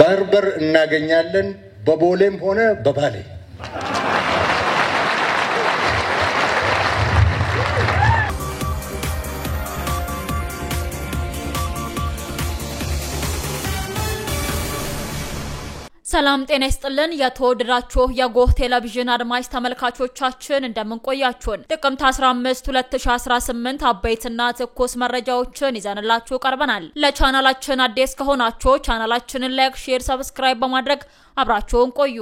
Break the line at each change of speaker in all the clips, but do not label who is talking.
ባርበር እናገኛለን በቦሌም ሆነ በባሌ።
ሰላም ጤና ይስጥልን የተወደዳችሁ የጎህ ቴሌቪዥን አድማጭ ተመልካቾቻችን እንደምን ቆያችሁን? ጥቅምት 15 2018 አበይትና ትኩስ መረጃዎችን ይዘንላችሁ ቀርበናል። ለቻናላችን አዲስ ከሆናችሁ ቻናላችንን ላይክ፣ ሼር፣ ሰብስክራይብ በማድረግ አብራችሁን ቆዩ።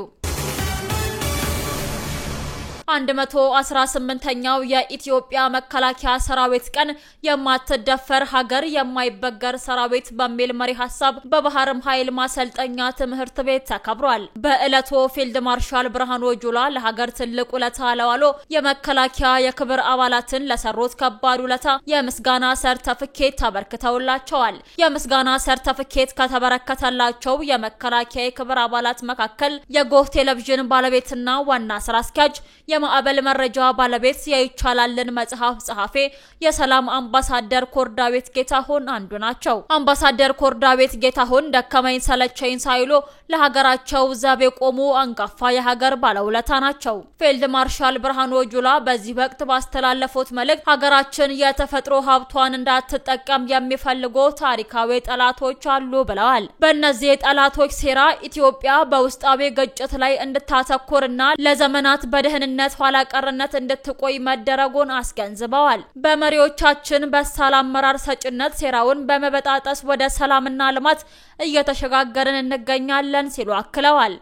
118ኛው የኢትዮጵያ መከላከያ ሰራዊት ቀን የማትደፈር ሀገር የማይበገር ሰራዊት በሚል መሪ ሐሳብ በባህርም ኃይል ማሰልጠኛ ትምህርት ቤት ተከብሯል። በዕለቱ ፊልድ ማርሻል ብርሃኑ ጁላ ለሀገር ትልቅ ውለታ ለዋሉ የመከላከያ የክብር አባላትን ለሰሩት ከባድ ውለታ የምስጋና ሰርተፊኬት ተበርክተውላቸዋል። የምስጋና ሰርተፊኬት ከተበረከተላቸው የመከላከያ የክብር አባላት መካከል የጎህ ቴሌቪዥን ባለቤትና ዋና ስራ አስኪያጅ የማዕበል መረጃ ባለቤት የይቻላልን መጽሐፍ ጸሐፊ የሰላም አምባሳደር ኮርዳዊት ጌታሁን አንዱ ናቸው። አምባሳደር ኮርዳዊት ጌታሁን ደከመኝ ሰለቸኝ ሳይሉ ለሀገራቸው ዘብ የቆሙ አንጋፋ የሀገር ባለውለታ ናቸው። ፊልድ ማርሻል ብርሃኑ ጁላ በዚህ ወቅት ባስተላለፉት መልእክት ሀገራችን የተፈጥሮ ሀብቷን እንዳትጠቀም የሚፈልጉ ታሪካዊ ጠላቶች አሉ ብለዋል። በእነዚህ ጠላቶች ሴራ ኢትዮጵያ በውስጣዊ ግጭት ላይ እንድታተኩርና ለዘመናት በደህንነት ኋላ ቀርነት እንድትቆይ መደረጉን አስገንዝበዋል። በመሪዎቻችን በሳል አመራር ሰጭነት ሴራውን በመበጣጠስ ወደ ሰላምና ልማት እየተሸጋገርን እንገኛለን ሲሉ አክለዋል።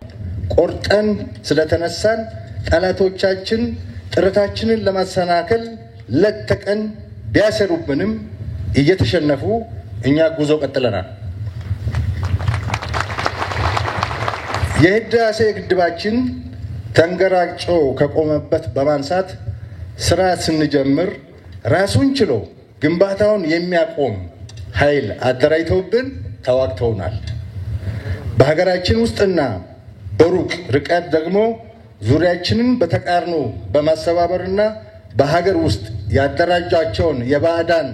ቆርጠን ስለተነሳን ጠላቶቻችን ጥረታችንን ለማሰናከል ለተቀን ቢያሰሩብንም እየተሸነፉ እኛ ጉዞ ቀጥለናል። የህዳሴ ግድባችን ተንገራጮ ከቆመበት በማንሳት ስራ ስንጀምር ራሱን ችሎ ግንባታውን የሚያቆም ኃይል አደራጅተውብን ተዋግተውናል። በሀገራችን ውስጥና በሩቅ ርቀት ደግሞ ዙሪያችንን በተቃርኖ በማስተባበርና በሀገር ውስጥ ያደራጃቸውን የባዕዳን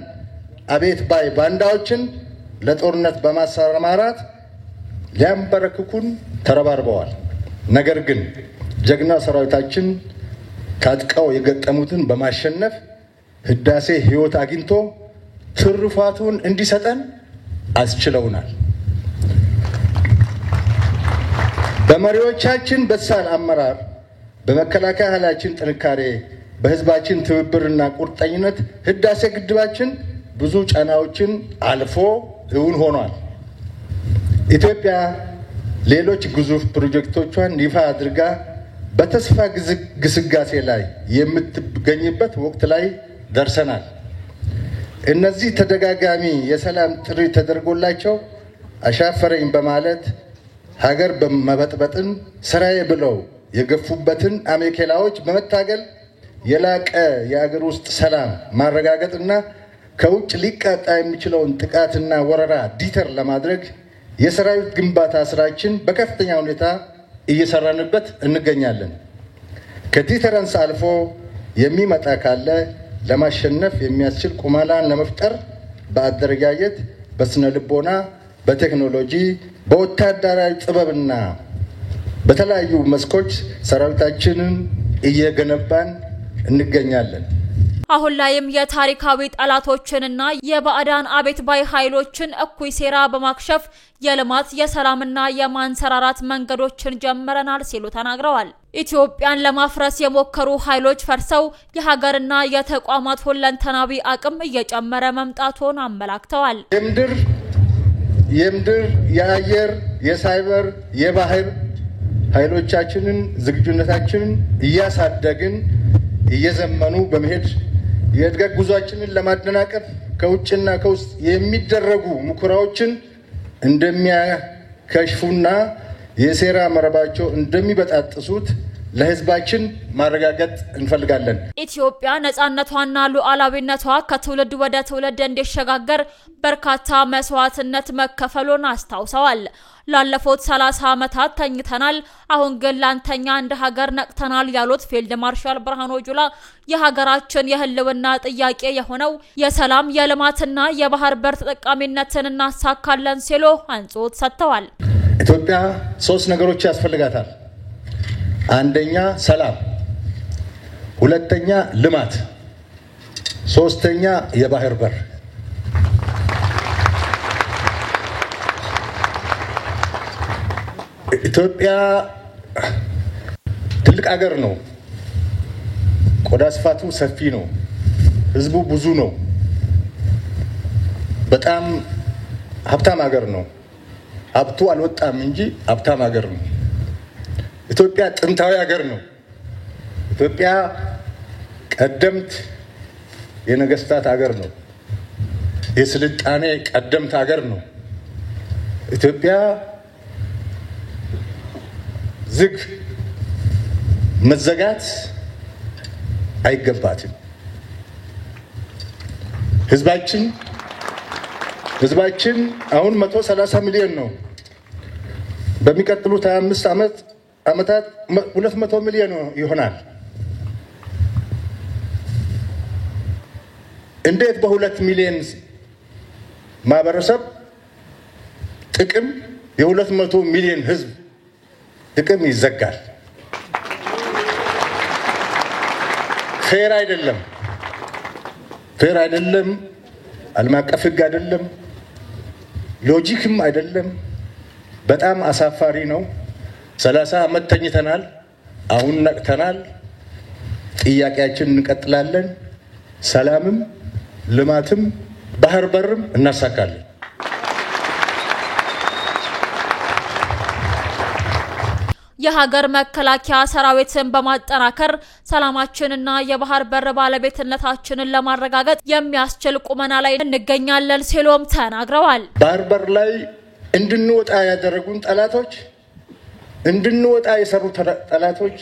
አቤት ባይ ባንዳዎችን ለጦርነት በማሰማራት ሊያንበረክኩን ተረባርበዋል። ነገር ግን ጀግና ሰራዊታችን ታጥቀው የገጠሙትን በማሸነፍ ህዳሴ ህይወት አግኝቶ ትርፋቱን እንዲሰጠን አስችለውናል። በመሪዎቻችን በሳል አመራር፣ በመከላከያ ኃይላችን ጥንካሬ፣ በህዝባችን ትብብርና ቁርጠኝነት ህዳሴ ግድባችን ብዙ ጫናዎችን አልፎ እውን ሆኗል። ኢትዮጵያ ሌሎች ግዙፍ ፕሮጀክቶቿን ይፋ አድርጋ በተስፋ ግስጋሴ ላይ የምትገኝበት ወቅት ላይ ደርሰናል። እነዚህ ተደጋጋሚ የሰላም ጥሪ ተደርጎላቸው አሻፈረኝ በማለት ሀገር በመበጥበጥን ስራዬ ብለው የገፉበትን አሜኬላዎች በመታገል የላቀ የሀገር ውስጥ ሰላም ማረጋገጥና ከውጭ ሊቃጣ የሚችለውን ጥቃትና ወረራ ዲተር ለማድረግ የሰራዊት ግንባታ ስራችን በከፍተኛ ሁኔታ እየሰራንበት እንገኛለን። ከዲተረንስ አልፎ የሚመጣ ካለ ለማሸነፍ የሚያስችል ቁመናን ለመፍጠር በአደረጃጀት፣ በስነ ልቦና፣ በቴክኖሎጂ፣ በወታደራዊ ጥበብና በተለያዩ መስኮች ሰራዊታችንን እየገነባን እንገኛለን።
አሁን ላይም የታሪካዊ ጠላቶችንና የባዕዳን አቤት ባይ ኃይሎችን እኩይ ሴራ በማክሸፍ የልማት የሰላምና የማንሰራራት መንገዶችን ጀምረናል ሲሉ ተናግረዋል። ኢትዮጵያን ለማፍረስ የሞከሩ ኃይሎች ፈርሰው የሀገርና የተቋማት ሁለንተናዊ አቅም እየጨመረ መምጣቱን አመላክተዋል።
የምድር፣ የአየር፣ የሳይበር፣ የባህር ኃይሎቻችንን ዝግጁነታችንን እያሳደግን እየዘመኑ በመሄድ የእድገት ጉዟችንን ለማደናቀፍ ከውጭና ከውስጥ የሚደረጉ ሙከራዎችን እንደሚያከሽፉና የሴራ መረባቸው እንደሚበጣጥሱት ለህዝባችን ማረጋገጥ እንፈልጋለን።
ኢትዮጵያ ነጻነቷና ሉዓላዊነቷ ከትውልድ ወደ ትውልድ እንዲሸጋገር በርካታ መስዋዕትነት መከፈሉን አስታውሰዋል። ላለፉት 30 ዓመታት ተኝተናል፣ አሁን ግን ላንተኛ እንደ ሀገር ነቅተናል ያሉት ፊልድ ማርሻል ብርሃኑ ጁላ የሀገራችን የህልውና ጥያቄ የሆነው የሰላም የልማትና የባህር በር ተጠቃሚነትን እናሳካለን ሲሉ አንጾት ሰጥተዋል።
ኢትዮጵያ ሶስት ነገሮች ያስፈልጋታል። አንደኛ ሰላም፣ ሁለተኛ ልማት፣ ሶስተኛ የባህር በር። ኢትዮጵያ ትልቅ ሀገር ነው። ቆዳ ስፋቱ ሰፊ ነው። ህዝቡ ብዙ ነው። በጣም ሀብታም ሀገር ነው። ሀብቱ አልወጣም እንጂ ሀብታም ሀገር ነው። ኢትዮጵያ ጥንታዊ ሀገር ነው። ኢትዮጵያ ቀደምት የነገስታት ሀገር ነው። የስልጣኔ ቀደምት ሀገር ነው። ኢትዮጵያ ዝግ መዘጋት አይገባትም። ህዝባችን አሁን 130 ሚሊዮን ነው። በሚቀጥሉት 25 ዓመታት 200 ሚሊዮን ይሆናል። እንዴት በ2 ሚሊዮን ማህበረሰብ ጥቅም የ200 ሚሊዮን ህዝብ ጥቅም ይዘጋል? ፌር አይደለም። ዓለም አቀፍ ህግ አይደለም። ሎጂክም አይደለም። በጣም አሳፋሪ ነው። 30 ዓመት ተኝተናል። አሁን ነቅተናል። ጥያቄያችንን እንቀጥላለን። ሰላምም ልማትም ባህር በርም እናሳካለን።
የሀገር መከላከያ ሰራዊትን በማጠናከር ሰላማችንና የባህር በር ባለቤትነታችንን ለማረጋገጥ የሚያስችል ቁመና ላይ እንገኛለን ሲሉም ተናግረዋል።
ባህር በር ላይ እንድንወጣ ያደረጉን ጠላቶች፣ እንድንወጣ የሰሩ ጠላቶች፣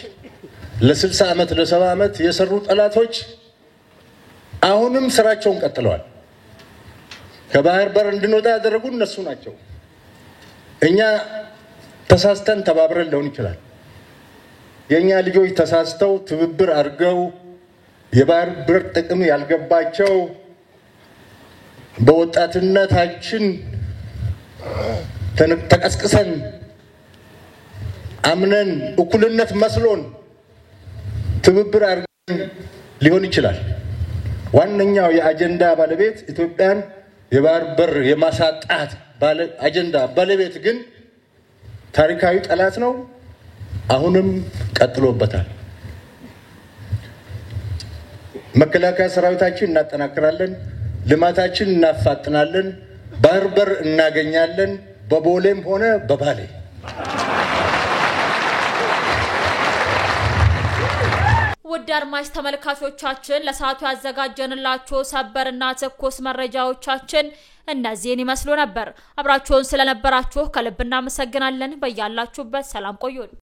ለ60 ዓመት ለ70 ዓመት የሰሩ ጠላቶች አሁንም ስራቸውን ቀጥለዋል። ከባህር በር እንድንወጣ ያደረጉን እነሱ ናቸው። እኛ ተሳስተን ተባብረን ሊሆን ይችላል። የኛ ልጆች ተሳስተው ትብብር አድርገው የባህር በር ጥቅም ያልገባቸው በወጣትነታችን ተቀስቅሰን አምነን እኩልነት መስሎን ትብብር አድርገን ሊሆን ይችላል። ዋነኛው የአጀንዳ ባለቤት ኢትዮጵያን የባህር በር የማሳጣት አጀንዳ ባለቤት ግን ታሪካዊ ጠላት ነው። አሁንም ቀጥሎበታል። መከላከያ ሰራዊታችን እናጠናክራለን፣ ልማታችን እናፋጥናለን፣ ባህር በር እናገኛለን፣ በቦሌም ሆነ በባሌ።
ውድ አድማጭ ተመልካቾቻችን ለሰዓቱ ያዘጋጀንላችሁ ሰበርና ትኩስ መረጃዎቻችን እነዚህን ይመስሉ ነበር። አብራችሁን ስለነበራችሁ ከልብ እናመሰግናለን። በያላችሁበት ሰላም ቆዩን።